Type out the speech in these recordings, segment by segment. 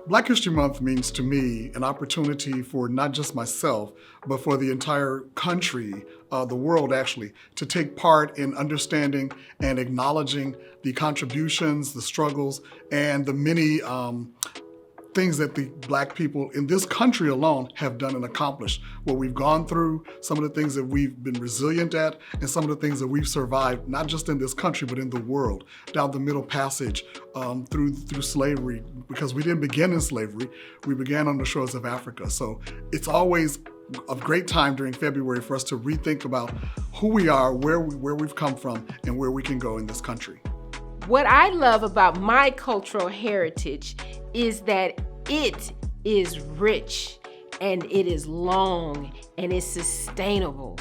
Black History Month means to me an opportunity for not just myself, but for the entire country, the world actually, to take part in understanding and acknowledging the contributions, the struggles, and the many things that the Black people in this country alone have done and accomplished. What we've gone through, some of the things that we've been resilient at, and some of the things that we've survived, not just in this country, but in the world, down the Middle Passage, through slavery, because we didn't begin in slavery, we began on the shores of Africa. So it's always a great time during February for us to rethink about who we are, where we've come from, and where we can go in this country. What I love about my cultural heritage is that it is rich and it is long and it's sustainable.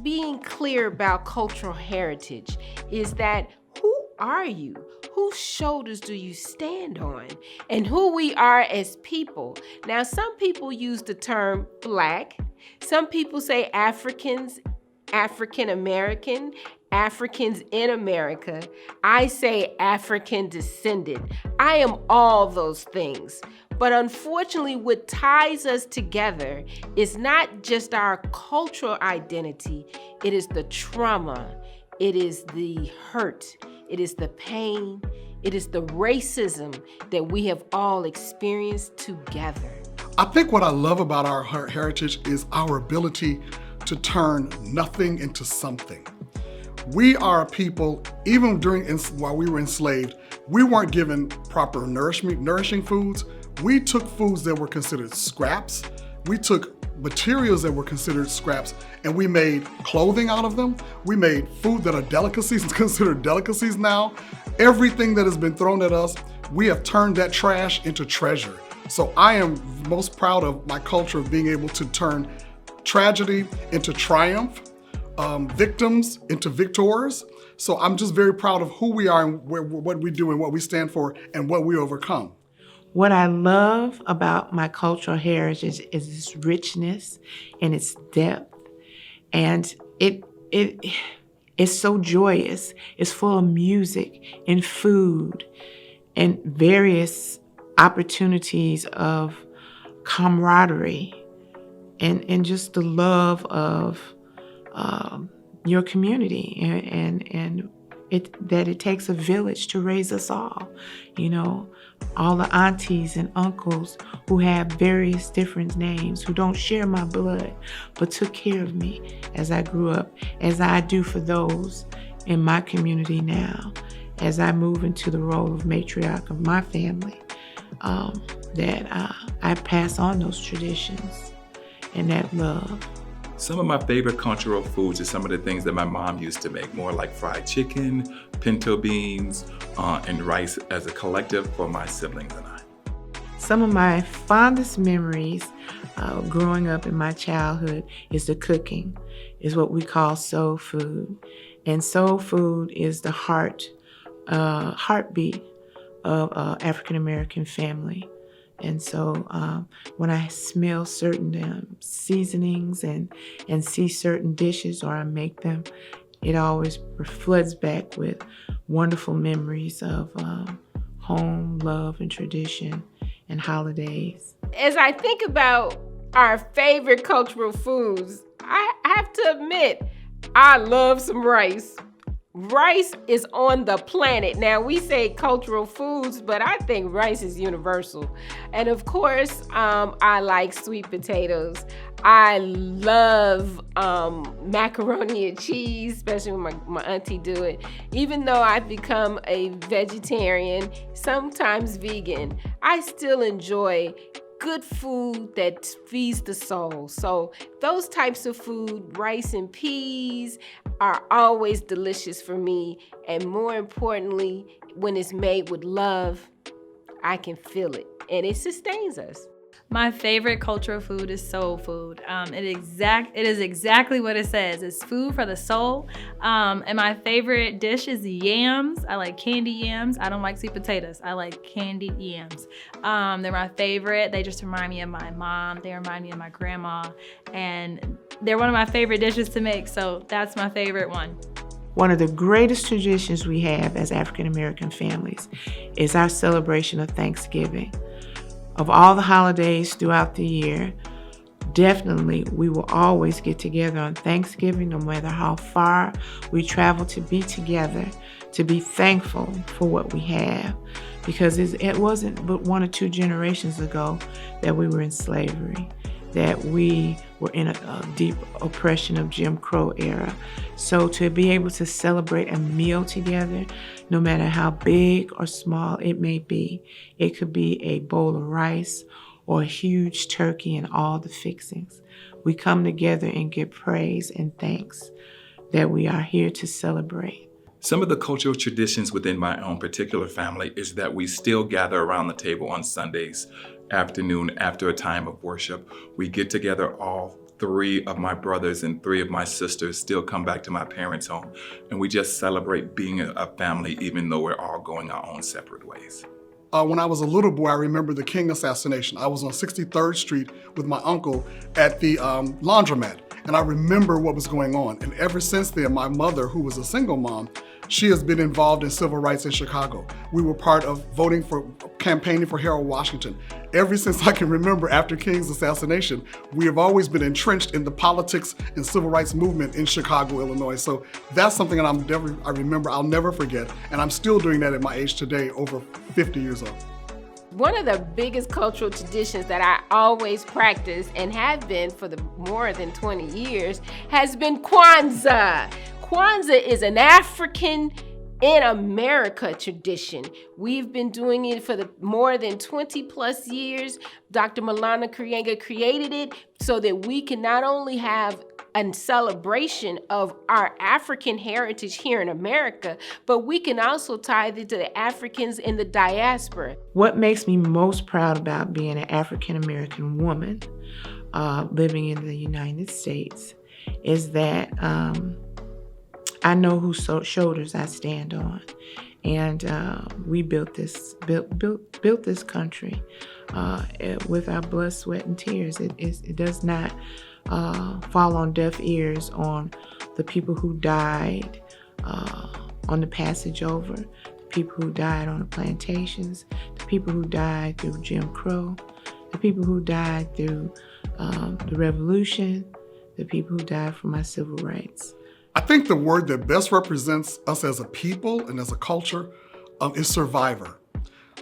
Being clear about cultural heritage is that who are you? Whose shoulders do you stand on? And who we are as people. Now, some people use the term Black. Some people say Africans, African American, Africans in America. I say African descendant. I am all those things. But unfortunately, what ties us together is not just our cultural identity, it is the trauma, it is the hurt, it is the pain, it is the racism that we have all experienced together. I think what I love about our heritage is our ability to turn nothing into something. We are a people, even while we were enslaved, we weren't given proper nourishing foods. We took foods that were considered scraps. We took materials that were considered scraps, and we made clothing out of them. We made food that are delicacies, considered delicacies now. Everything that has been thrown at us, we have turned that trash into treasure. So I am most proud of my culture of being able to turn tragedy into triumph, victims into victors. So I'm just very proud of who we are and what we do and what we stand for and what we overcome. What I love about my cultural heritage is its richness and its depth. And it's so joyous. It's full of music and food and various opportunities of camaraderie and just the love of your community and it takes a village to raise us all. You know, all the aunties and uncles who have various different names, who don't share my blood, but took care of me as I grew up, as I do for those in my community now, as I move into the role of matriarch of my family, that I pass on those traditions and that love. Some of my favorite cultural foods are some of the things that my mom used to make, more like fried chicken, pinto beans, and rice as a collective for my siblings and I. Some of my fondest memories growing up in my childhood is the cooking, is what we call soul food. And soul food is the heartbeat of an African American family. And so when I smell certain seasonings and see certain dishes or I make them, it always floods back with wonderful memories of home, love, and tradition and holidays. As I think about our favorite cultural foods, I have to admit, I love some rice. Rice is on the planet. Now, we say cultural foods, but I think rice is universal. And of course, I like sweet potatoes. I love macaroni and cheese, especially when my auntie do it. Even though I've become a vegetarian, sometimes vegan, I still enjoy good food that feeds the soul. So those types of food, rice and peas, are always delicious for me. And more importantly, when it's made with love, I can feel it and it sustains us. My favorite cultural food is soul food. It is exactly what it says. It's food for the soul. And my favorite dish is yams. I like candied yams. I don't like sweet potatoes. I like candied yams. They're my favorite. They just remind me of my mom. They remind me of my grandma. And they're one of my favorite dishes to make. So that's my favorite one. One of the greatest traditions we have as African American families is our celebration of Thanksgiving. of all the holidays throughout the year, definitely we will always get together on Thanksgiving, no matter how far we travel, to be together, to be thankful for what we have. Because it wasn't but 1 or 2 generations ago that we were in slavery, that we were in a deep oppression of Jim Crow era. So to be able to celebrate a meal together, no matter how big or small it may be, it could be a bowl of rice or a huge turkey and all the fixings. We come together and give praise and thanks that we are here to celebrate. Some of the cultural traditions within my own particular family is that we still gather around the table on Sundays afternoon after a time of worship. We get together, all 3 of my brothers and 3 of my sisters still come back to my parents' home, and we just celebrate being a family even though we're all going our own separate ways. When I was a little boy, I remember the King assassination. I was on 63rd Street with my uncle at the laundromat, and I remember what was going on. And ever since then, my mother, who was a single mom, she has been involved in civil rights in Chicago. We were part of campaigning for Harold Washington. Ever since I can remember, after King's assassination, we have always been entrenched in the politics and civil rights movement in Chicago, Illinois. So that's something that I remember, I'll never forget. And I'm still doing that at my age today, over 50 years old. One of the biggest cultural traditions that I always practice and have been for more than 20 years has been Kwanzaa. Kwanzaa is an African in America tradition. We've been doing it for more than 20 plus years. Dr. Maulana Karenga created it so that we can not only have a celebration of our African heritage here in America, but we can also tie it to the Africans in the diaspora. What makes me most proud about being an African American woman living in the United States is that I know whose shoulders I stand on, and we built this country with our blood, sweat, and tears. It does not fall on deaf ears on the people who died on the passage over, the people who died on the plantations, the people who died through Jim Crow, the people who died through the Revolution, the people who died for my civil rights. I think the word that best represents us as a people and as a culture is survivor.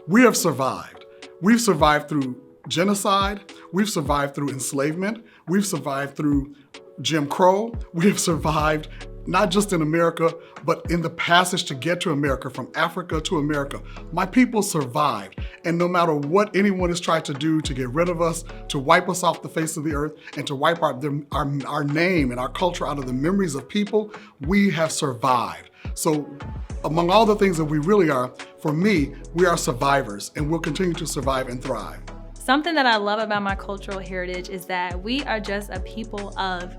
We have survived. We've survived through genocide. We've survived through enslavement. We've survived through Jim Crow. We have survived not just in America, but in the passage to get to America, from Africa to America. My people survived. And no matter what anyone has tried to do to get rid of us, to wipe us off the face of the earth, and to wipe our name and our culture out of the memories of people, we have survived. So among all the things that we really are, for me, we are survivors, and we'll continue to survive and thrive. Something that I love about my cultural heritage is that we are just a people of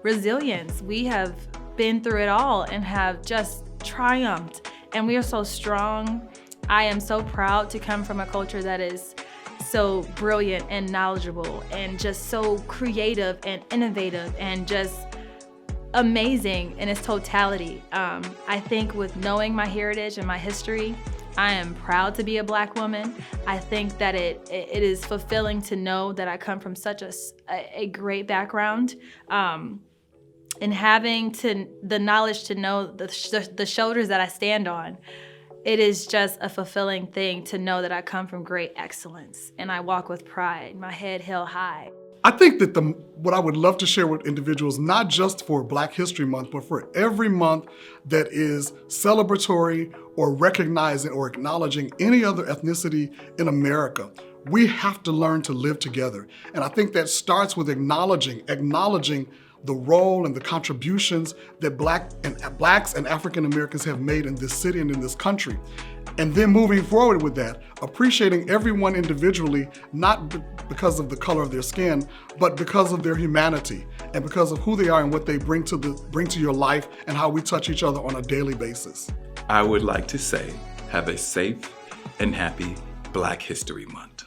resilience. We have been through it all and have just triumphed, and we are so strong. I am so proud to come from a culture that is so brilliant and knowledgeable and just so creative and innovative and just amazing in its totality. I think with knowing my heritage and my history, I am proud to be a Black woman. I think that it is fulfilling to know that I come from such a great background. And having the knowledge to know the shoulders that I stand on, it is just a fulfilling thing to know that I come from great excellence and I walk with pride, my head held high. I think that what I would love to share with individuals, not just for Black History Month, but for every month that is celebratory or recognizing or acknowledging any other ethnicity in America, we have to learn to live together. And I think that starts with acknowledging the role and the contributions that Blacks and African Americans have made in this city and in this country. And then moving forward with that, appreciating everyone individually, not because of the color of their skin, but because of their humanity and because of who they are and what they bring to your life and how we touch each other on a daily basis. I would like to say, have a safe and happy Black History Month.